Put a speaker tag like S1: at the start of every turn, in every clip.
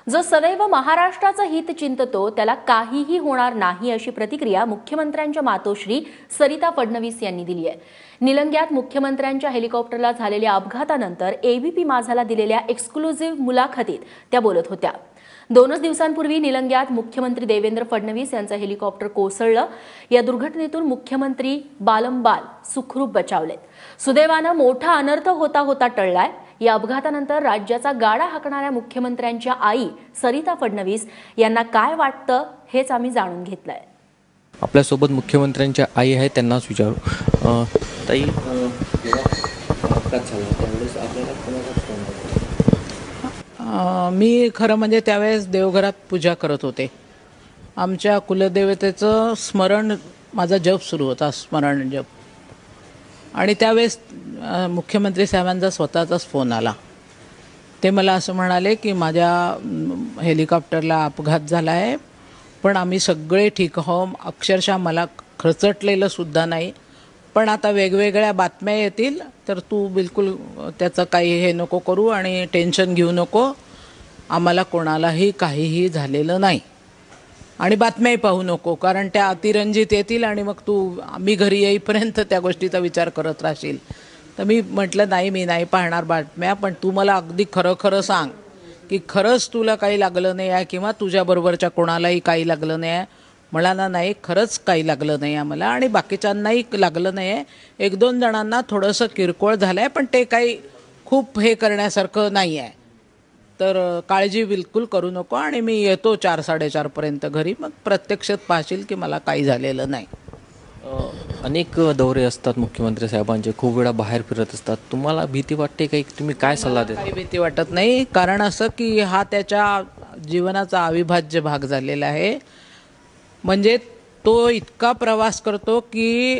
S1: जो सदैव महाराष्ट्राचं हित चिंततो त्याला काहीही होणार नाही अशी प्रतिक्रिया मुख्यमंत्र्यांच्या मातोश्री सरिता फडणवीस यांनी दिली आहे। निलंग्यात मुख्यमंत्र्यांच्या हेलिकॉप्टरला झालेल्या अपघातानंतर एबीपी माझाला दिलेल्या एक्सक्लुझिव्ह मुलाखतीत त्या बोलत होत्या। 2 दिवसांपूर्वी निलंग्यात मुख्यमंत्री देवेंद्र फडणवीस यांचं हेलिकॉप्टर कोसळलं। या दुर्घटनेतून मुख्यमंत्री बालंबाल सुखरूप बचावलेत। सुदैवानं मोठा अनर्थ होता टळलाय। या अपघातानंतर राज्याचा गाडा हाकणाऱ्या मुख्यमंत्र्यांच्या आई सरिता फडणवीस यांना काय वाटतं हेच आम्ही जाणून घेतलंय।
S2: आपल्या सोबत मुख्यमंत्र्यांच्या आई आहेत, त्यांनाच विचारू। ताई, अपघात झाला त्यावेळेस आपल्याला कोणाचा फोन आला?
S3: मी खरं म्हणजे त्यावेळेस देवघरात पूजा करत होते। आमच्या कुलदेवतेचं स्मरण, माझा जप सुरू होता, स्मरण जप। आणि त्यावेळेस मुख्यमंत्री साहेबांचा स्वतःचाच फोन आला। ते मला असं म्हणाले की माझ्या हेलिकॉप्टरला अपघात झाला आहे, पण आम्ही सगळे ठीक आहोत, अक्षरशः मला खरचटलेलं सुद्धा नाही, पण आता वेगवेगळ्या बातम्या येतील तर तू बिलकुल त्याचं काही हे नको करू आणि टेन्शन घेऊ नको, आम्हाला कोणालाही काहीही झालेलं नाही आणि बातम्याही पाहू नको, कारण त्या अतिरंजित येतील आणि मग तू मी घरी येईपर्यंत त्या गोष्टीचा विचार करत राहशील। तर मी म्हटलं नाही, मी नाही पाहणार बातम्या, पण तू मला अगदी खरं खरं सांग की खरंच तुला काही लागलं नाही आहे किंवा तुझ्याबरोबरच्या कोणालाही काही लागलं नाही आहे। म्हणाला नाही, खरंच काही लागलं नाही आम्हाला आणि बाकीच्यांनाही लागलं नाही आहे, 1-2 जणांना थोडंसं किरकोळ झालं आहे, पण ते काही खूप हे करण्यासारखं नाही आहे, तर काळजी बिलकुल करू नको आणि मी येतो 4-4:30 पर्यंत घरी, मग प्रत्यक्षात पाहशील की मला काही झालेलं नाही।
S2: अनेक दौरे असतात मुख्यमंत्री साहेबांचे, खूप वेळा बाहेर फिरत असतात, तुम्हाला भीती वाटते काही? तुम्ही काय सल्ला देता?
S3: काही भीती वाटत नाही, कारण असं की हा त्याच्या जीवनाचा अविभाज्य भाग झालेला आहे। म्हणजे तो इतका प्रवास करतो की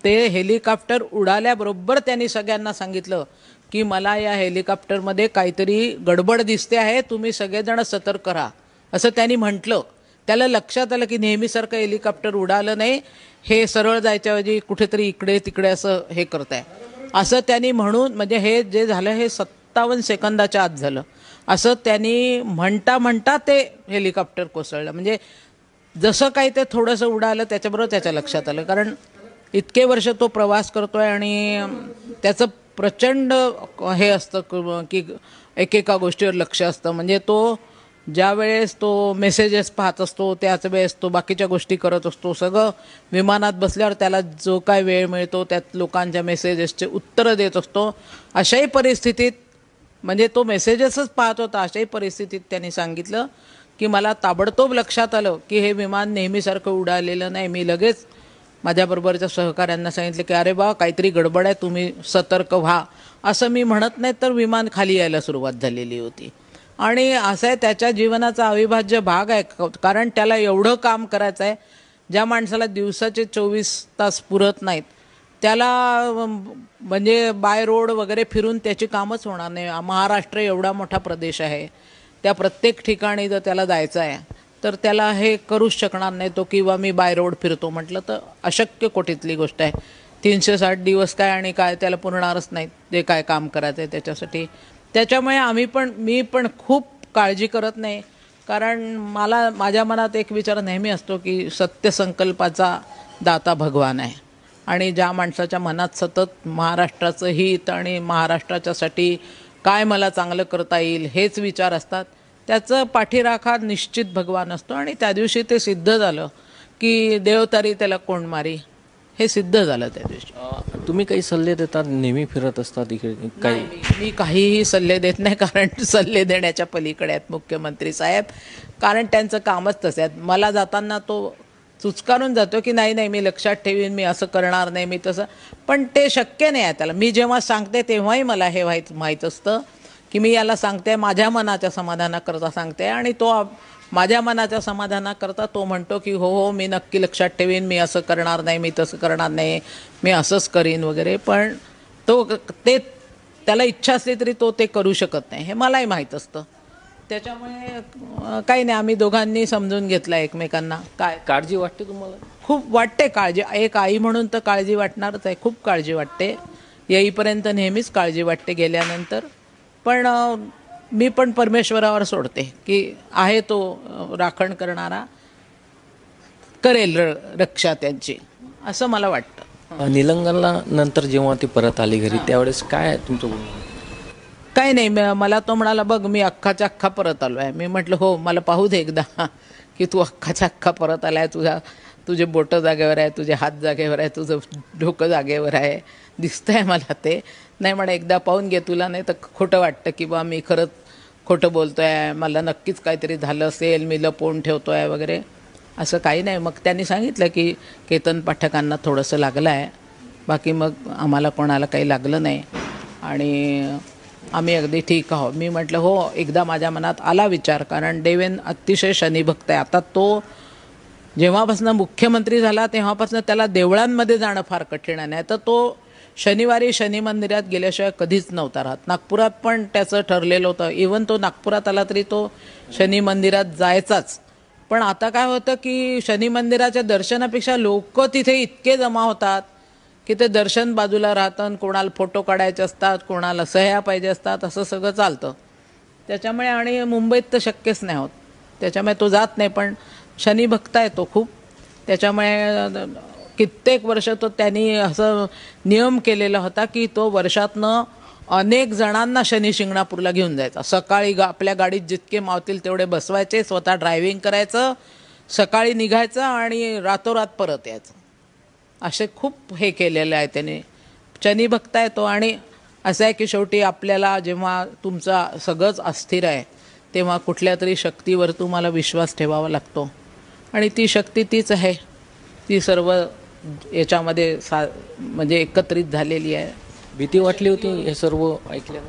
S3: ते हेलिकॉप्टर उडाल्याबरोबर त्यांनी सगळ्यांना सांगितलं की मला या हेलिकॉप्टरमध्ये काहीतरी गडबड दिसते आहे, तुम्ही सगळेजण सतर्क राहा, असं त्यांनी म्हटलं। त्याला लक्षात आलं की नेहमीसारखं हेलिकॉप्टर उडालं नाही, हे सरळ जायच्याऐवजी कुठेतरी इकडे तिकडे असं हे करत आहे, असं त्यांनी म्हणून, म्हणजे हे जे झालं हे 57 सेकंदाच्या आत झालं, असं त्यांनी म्हणता ते हेलिकॉप्टर कोसळलं। म्हणजे जसं काही ते थोडंसं उडालं त्याच्याबरोबर त्याच्या लक्षात आलं, कारण इतके वर्ष तो प्रवास करतोय आणि त्याचं प्रचंड हे असतं की एकेका गोष्टीवर लक्ष असतं। म्हणजे तो ज्या वेळेस तो मेसेजेस पाहत असतो त्याच वेळेस तो बाकीच्या गोष्टी करत असतो, सगळं विमानात बसल्यावर त्याला जो काय वेळ मिळतो त्यात लोकांच्या मेसेजेसचे उत्तरं देत असतो। अशाही परिस्थितीत, म्हणजे तो मेसेजेसच पाहत होता, अशाही परिस्थितीत त्यांनी सांगितलं की मला ताबडतोब लक्षात आलं की हे विमान नेहमीसारखं उडालेलं नाही। मी लगेच माझ्याबरोबरच्या सहकाऱ्यांना सांगितलं की अरे बा, काहीतरी गडबड आहे, तुम्ही सतर्क व्हा, असं मी म्हणत नाही तर विमान खाली यायला सुरुवात झालेली होती। आणि असं आहे, त्याच्या जीवनाचा अविभाज्य भाग आहे, कारण त्याला एवढं काम करायचं आहे, ज्या माणसाला दिवसाचे 24 तास पुरत नाहीत त्याला म्हणजे बाय रोड वगैरे फिरून त्याची कामच होणार नाही। महाराष्ट्र एवढा मोठा प्रदेश आहे, त्या प्रत्येक ठिकाणी जर त्याला जायचं आहे तर त्याला हे करूच शकणार नाही तो, किंवा मी बाय रोड फिरतो म्हटलं तर अशक्य कोटीतली गोष्ट आहे। 360 दिवस काय आणि काय त्याला पुरणारच नाही जे काय काम करायचं आहे त्याच्यासाठी। त्याच्यामुळे मी पण खूप काळजी करत नाही, कारण माझ्या मनात एक विचार नेहमी असतो की सत्यसंकल्पाचा दाता भगवान आहे आणि ज्या माणसाच्या मनात सतत महाराष्ट्राचं हित आणि महाराष्ट्राच्यासाठी काय मला चांगलं करता येईल हेच विचार असतात, त्याचं पाठीराखा निश्चित भगवान असतो। आणि त्या दिवशी ते सिद्ध झालं की देवतारी त्याला कोण मारी, हे सिद्ध झालं त्या दिवशी।
S2: तुम्ही काही सल्ले देतात? नेहमी फिरत असतात इकडे काही?
S3: मी काहीही सल्ले देत नाही, कारण सल्ले देण्याच्या पलीकडे आहेत मुख्यमंत्री साहेब, कारण त्यांचं कामच तसं आहे। मला जाताना तो चुचकारून जातो की नाही मी लक्षात ठेवीन, मी असं करणार नाही, मी तसं, पण ते शक्य नाही आहे त्याला। मी जेव्हा सांगते तेव्हाही मला हे माहीत असतं की मी याला सांगते माझ्या मनाच्या समाधानाकरता सांगते, आणि तो माझ्या मनाच्या समाधानाकरता तो म्हणतो की हो मी नक्की लक्षात ठेवीन, मी असं करणार नाही, मी तसं करणार नाही, मी असंच करीन वगैरे, पण त्याला इच्छा असली तरी तो ते करू शकत नाही, हे मलाही माहीत असतं। त्याच्यामुळे काही नाही, आम्ही दोघांनी समजून घेतलं एकमेकांना। काय
S2: काळजी वाटते तुम्हाला?
S3: खूप वाटते काळजी, एक आई म्हणून तर काळजी वाटणारच आहे, खूप काळजी वाटते, येईपर्यंत नेहमीच काळजी वाटते, गेल्यानंतर पण मी पण परमेश्वरावर सोडते की आहे तो राखण करणारा, करेल रक्षा त्यांची, असं मला वाटतं.
S2: निलंगनला नंतर जेव्हा ती परत आली घरी त्यावेळेस काय तुमचं बोलणं?
S3: काही नाही, मला तो म्हणाला बघ मी अख्खाच्या अख्खा परत आलो आहे. मी म्हटलं हो, मला पाहू दे एकदा की तू अख्खाच्या अख्खा परत आला आहे, तुझे बोटं जागेवर आहे, तुझे हात जागेवर आहे, तुझं डोकं जागेवर आहे, दिसतंय मला ते. नाही म्हणा, एकदा पाहून घे, तुला नाही तर खोटं वाटतं की बा मी खरंच खोटं बोलतो आहे, मला नक्कीच काहीतरी झालं असेल, मी लपवून ठेवतो आहे वगैरे. असं काही नाही. मग त्यांनी सांगितलं की केतन पाठकांना थोडंसं लागलं आहे, बाकी मग आम्हाला कोणाला काही लागलं नाही आणि आम्ही अगदी ठीक आहोत. मी म्हटलं हो, एकदा माझ्या मनात आला विचार, कारण देवेन अतिशय शनिभक्त आहे. आता तो जेव्हापासून मुख्यमंत्री झाला तेव्हापासून त्याला देवळांमध्ये जाणं फार कठीण आहे. तर तो शनिवारी शनी मंदिरात गेल्याशिवाय कधीच नव्हता राहत. नागपुरात पण त्याचं ठरलेलं होतं, इवन तो नागपुरात आला तरी तो शनी मंदिरात जायचाच. पण आता काय होतं की शनी मंदिराच्या दर्शनापेक्षा लोक तिथे इतके जमा होतात की ते दर्शन बाजूला राहतं, कोणाला फोटो काढायचे असतात, कोणाला सह्या पाहिजे असतात, असं सगळं चालतं. त्याच्यामुळे आणि मुंबईत तर शक्यच नाही होत, त्याच्यामुळे तो जात नाही. पण शनी भक्त आहे तो खूप, त्याच्यामुळे कित्येक वर्ष तो त्यांनी असं नियम केलेला होता की तो वर्षातनं अनेक जणांना शनी शिंगणापूरला घेऊन जायचा. सकाळी आपल्या गाडीत जितके मावतील तेवढे बसवायचे, स्वतः ड्रायव्हिंग करायचं, सकाळी निघायचं आणि रातोरात परत यायचं. असे खूप हे केलेलं आहे त्याने. शनी भक्त आहे तो. आणि असं आहे की शेवटी आपल्याला जेव्हा तुमचा सगळंच अस्थिर आहे तेव्हा कुठल्या तरी शक्तीवर तुम्हाला विश्वास ठेवावा लागतो आणि ती शक्ती तीच आहे. ती सर्व याच्यामध्ये म्हणजे एकत्रित झालेली आहे.
S2: भीती वाटली होती हे सर्व ऐकल्यानं?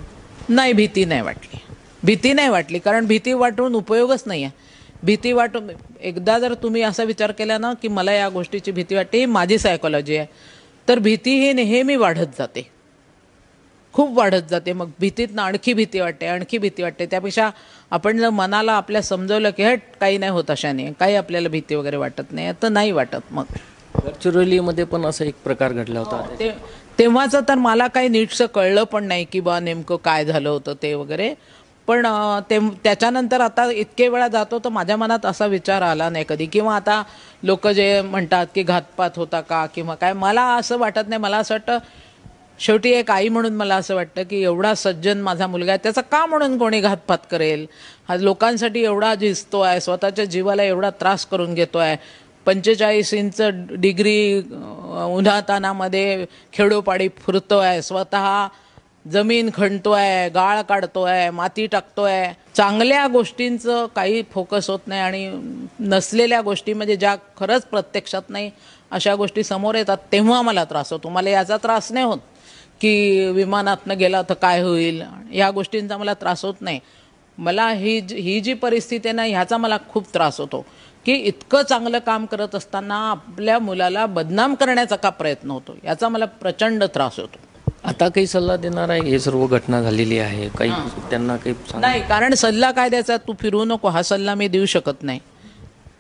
S3: नाही, भीती नाही वाटली. भीती नाही वाटली, कारण भीती वाटून उपयोगच नाही आहे. भीती वाटून एकदा जर तुम्ही असा विचार केला ना की मला या गोष्टीची भीती वाटते, ही माझी सायकोलॉजी आहे, तर भीती ही नेहमी वाढत जाते, खूप वाढत जाते. मग भीतीतनं आणखी भीती वाटते, आणखी भीती वाटते. त्यापेक्षा आपण जर मनाला आपल्या समजवलं की हट काही नाही होत, अशाने काही आपल्याला भीती वगैरे वाटत नाही, तर नाही वाटत. मग
S2: गडचिरोलीमध्ये पण असा एक प्रकार घडला होता.
S3: तेव्हाचं तर मला काही नीटसं कळलं पण नाही की बा नेमकं काय झालं होतं ते वगैरे. पण त्याच्यानंतर आता इतके वेळा जातो तर माझ्या मनात असा विचार आला नाही कधी. किंवा आता लोक जे म्हणतात की घातपात होता का किंवा काय, मला असं वाटत नाही. मला असं वाटतं शेवटी एक आई म्हणून मला असं वाटतं की एवढा सज्जन माझा मुलगा आहे, त्याचा का म्हणून कोणी घातपात करेल? हा लोकांसाठी एवढा झिजतो आहे, स्वतःच्या जीवाला एवढा त्रास करून घेतो आहे, 45 इंच डिग्री उन्हातानामध्ये खेडोपाडी फिरतो आहे, स्वतः जमीन खणतो आहे, गाळ काढतो आहे, माती टाकतो आहे. चांगल्या गोष्टींचं काही फोकस होत नाही आणि नसलेल्या गोष्टी म्हणजे ज्या खरंच प्रत्यक्षात नाही अशा गोष्टी समोर येतात, तेव्हा मला त्रास होतो. मला याचा त्रास नाही होत की विमानातनं गेला तर काय होईल, ह्या गोष्टींचा मला त्रास होत नाही. मला ही जी परिस्थिती आहे ना, ह्याचा मला खूप त्रास होतो की इतकं चांगलं काम करत असताना आपल्या मुलाला बदनाम करण्याचा का प्रयत्न होतो, याचा मला प्रचंड त्रास होतो.
S2: आता काही सल्ला देणार आहे? हे सर्व घटना झालेली आहे, काही त्यांना काही
S3: नाही, कारण सल्ला काय द्यायचा, तू फिरू नको, हा सल्ला मी देऊ शकत नाही.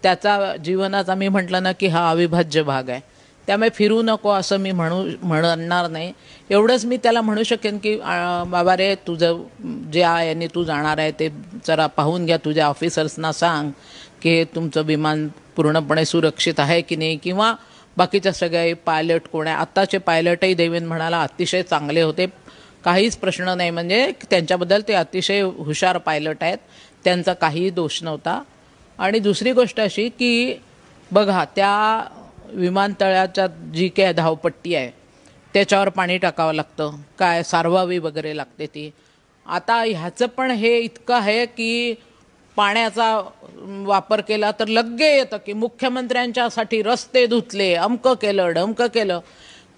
S3: त्याचा जीवनाचा मी म्हटलं ना की हा अविभाज्य भाग आहे, त्यामुळे फिरू नको असं मी म्हणणार नाही. एवढंच मी त्याला म्हणू शकेन की बाबा रे, तुझं जे याने तू जाणार आहे ते जरा पाहून घ्या, तुझ्या ऑफिसर्सना सांग की तुमचं विमान पूर्णपणे सुरक्षित आहे की नाही, किंवा बाकीच्या सगळे पायलट कोण आहे. आत्ताचे पायलटही देवेन म्हणाला अतिशय चांगले होते, काहीच प्रश्न नाही, म्हणजे त्यांच्याबद्दल ते अतिशय हुशार पायलट आहेत, त्यांचा काहीही दोष नव्हता. आणि दुसरी गोष्ट अशी की बघा, त्या विमानतळाच्या जी काय धावपट्टी आहे त्याच्यावर पाणी टाकावं लागतं, काय सारवावी वगैरे लागते ती. आता ह्याचं पण हे इतकं आहे की पाण्याचा वापर केला तर लग्गे येतं की मुख्यमंत्र्यांच्यासाठी रस्ते धुतले, अमकं केलं ढमकं केलं.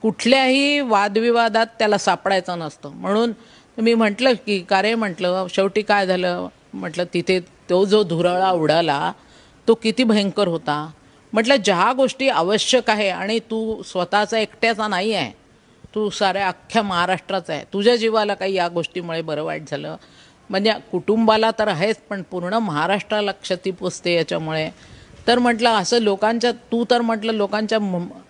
S3: कुठल्याही वादविवादात त्याला सापडायचं नसतं. म्हणून मी म्हटलं की का रे, म्हटलं शेवटी काय झालं, म्हटलं तिथे तो जो धुराळा उडाला तो किती भयंकर होता. म्हटलं ज्या गोष्टी आवश्यक आहे, आणि तू स्वतःचा एकट्याचा नाही आहे, तू साऱ्या अख्ख्या महाराष्ट्राचा आहे, तुझ्या जीवाला काही या गोष्टीमुळे बरं वाईट झालं म्हणजे कुटुंबाला तर आहेच, पण पूर्ण महाराष्ट्राला क्षती पोचते याच्यामुळे. तर म्हटलं असं लोकांच्या, तू तर म्हटलं लोकांच्या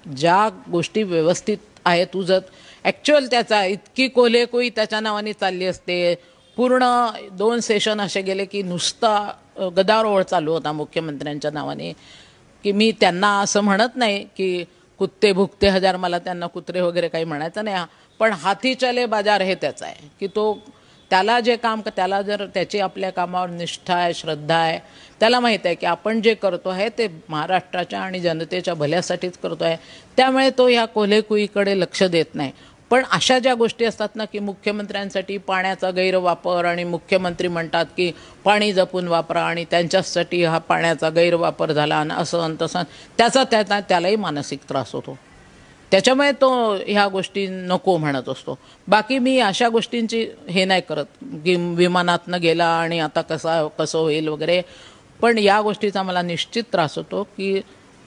S3: ज्या गोष्टी व्यवस्थित आहे तुझं ॲक्च्युअल त्याचा इतकी कोल्हेकोई त्याच्या नावाने चालली असते, पूर्ण 2 सेशन असे गेले की नुसता गदारोळ चालू होता मुख्यमंत्र्यांच्या नावाने, की मी त्यांना असं म्हणत नाही की कुत्ते भुकते हजार, मला त्यांना कुत्रे वगैरे काही म्हणायचं नाही, पण हाथी चले बाजार हे त्याचं आहे की तो त्याला जे काम त्याला जर त्याची आपल्या कामावर निष्ठा आहे, श्रद्धा आहे, त्याला माहीत आहे की आपण जे करतो आहे ते महाराष्ट्राच्या आणि जनतेच्या भल्यासाठीच करतो आहे, त्यामुळे तो ह्या कोल्हेकुईकडे लक्ष देत नाही. पण अशा ज्या गोष्टी असतात ना की मुख्यमंत्र्यांसाठी पाण्याचा गैरवापर आणि मुख्यमंत्री म्हणतात की पाणी जपून वापरा आणि त्यांच्यासाठी हा पाण्याचा गैरवापर झाला आणि असं आणि तसं, त्यालाही मानसिक त्रास होतो. त्याच्यामुळे तो ह्या गोष्टी नको म्हणत असतो. बाकी मी अशा गोष्टींची हे नाही करत की विमानातनं गेला आणि आता कसं होईल वगैरे, पण या गोष्टीचा मला निश्चित त्रास होतो की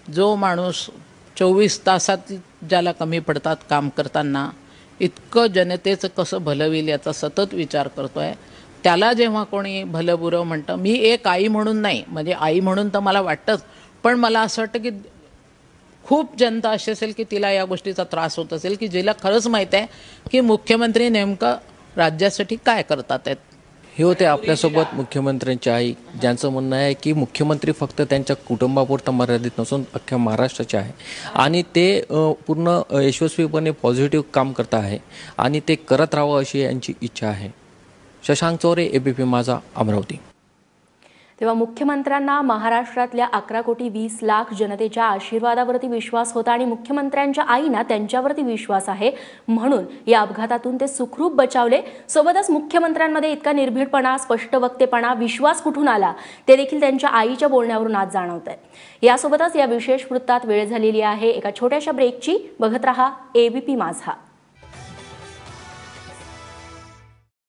S3: जो माणूस 24 तासात ज्याला कमी पडतात काम करताना, इतकं जनतेचं कसं भलं होईल याचा सतत विचार करतो आहे, त्याला जेव्हा कोणी भलं बुरं म्हणतं, मी एक आई म्हणून नाही, म्हणजे आई म्हणून तर मला वाटतंच, पण मला असं वाटतं की खूप जनता अशी असेल की तिला या गोष्टीचा त्रास होत असेल की जिला खरंच माहीत आहे की मुख्यमंत्री नेमकं राज्यासाठी काय करतात आहेत.
S2: हे होते आपल्यासोबत मुख्यमंत्र्यांची आई, ज्यांचं म्हणणं आहे की मुख्यमंत्री फक्त त्यांच्या कुटुंबापुरता मर्यादित नसून अख्ख्या महाराष्ट्राचे आहे आणि ते पूर्ण यशस्वीपणे पॉझिटिव्ह काम करत आहे आणि ते करत राहावं अशी यांची इच्छा आहे. शशांक चौरे, ABP माझा, अमरावती.
S1: तेव्हा मुख्यमंत्र्यांना महाराष्ट्रातल्या 11,20,00,000 जनतेच्या आशीर्वादावरती विश्वास होता आणि मुख्यमंत्र्यांच्या आईना त्यांच्यावरती विश्वास आहे, म्हणून या अपघातातून ते सुखरूप बचावले. सोबतच मुख्यमंत्र्यांमध्ये इतका निर्भीडपणा, स्पष्टवक्तेपणा, विश्वास कुठून आला ते देखील त्यांच्या आईच्या बोलण्यावरून आज जाणवत आहे. यासोबतच या विशेष वृत्तात वेळ झालेली आहे एका छोट्याशा ब्रेकची. बघत रहा ABP माझा.